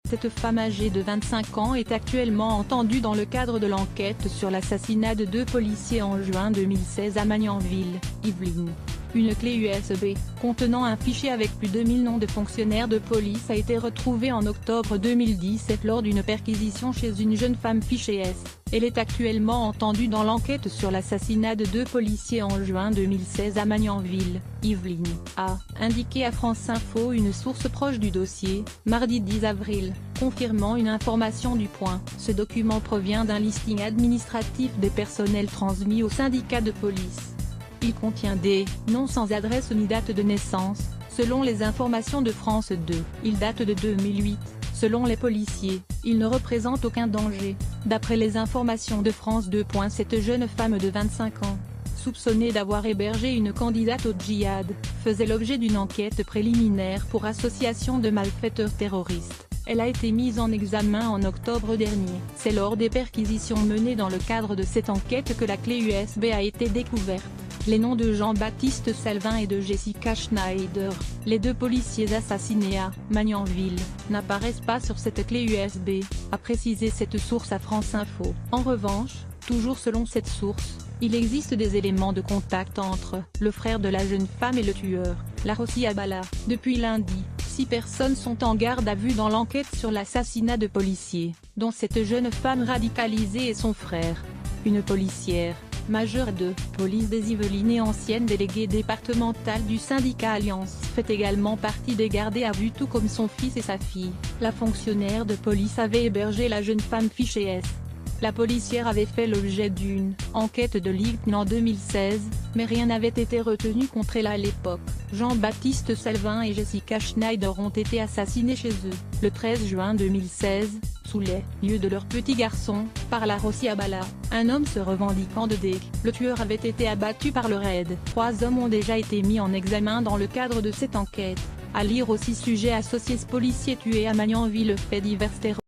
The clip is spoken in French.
Cette femme âgée de 25 ans est actuellement entendue dans le cadre de l'enquête sur l'assassinat de 2 policiers en juin 2016 à Magnanville, Yvelines. Une clé USB, contenant un fichier avec plus de 1000 noms de fonctionnaires de police a été retrouvée en octobre 2017 lors d'une perquisition chez une jeune femme fichée S. Elle est actuellement entendue dans l'enquête sur l'assassinat de 2 policiers en juin 2016 à Magnanville, Yvelines, a indiqué à France Info une source proche du dossier, mardi 10 avril, confirmant une information du Point. Ce document provient d'un listing administratif des personnels transmis au syndicat de police. Il contient des noms sans adresse ni date de naissance, selon les informations de France 2. Il date de 2008, selon les policiers, il ne représente aucun danger. D'après les informations de France 2. Cette jeune femme de 25 ans, soupçonnée d'avoir hébergé une candidate au djihad, faisait l'objet d'une enquête préliminaire pour association de malfaiteurs terroristes. Elle a été mise en examen en octobre dernier. C'est lors des perquisitions menées dans le cadre de cette enquête que la clé USB a été découverte. Les noms de Jean-Baptiste Salvin et de Jessica Schneider, les 2 policiers assassinés à Magnanville, n'apparaissent pas sur cette clé USB, a précisé cette source à France Info. En revanche, toujours selon cette source, il existe des éléments de contact entre le frère de la jeune femme et le tueur, Larossi Abala. Depuis lundi, 6 personnes sont en garde à vue dans l'enquête sur l'assassinat de policiers, dont cette jeune femme radicalisée et son frère. Une policière, majeure de police des Yvelines et ancienne déléguée départementale du syndicat Alliance, fait également partie des gardés à vue tout comme son fils et sa fille. La fonctionnaire de police avait hébergé la jeune femme fichée S. La policière avait fait l'objet d'une enquête de l'IGN en 2016, mais rien n'avait été retenu contre elle à l'époque. Jean-Baptiste Salvin et Jessica Schneider ont été assassinés chez eux, le 13 juin 2016, sous les yeux de leur petit garçon, par Larossi Abala, un homme se revendiquant de DEC. Le tueur avait été abattu par le raid. 3 hommes ont déjà été mis en examen dans le cadre de cette enquête. À lire aussi sujet associé policier tué à Magnanville, fait divers terroristes.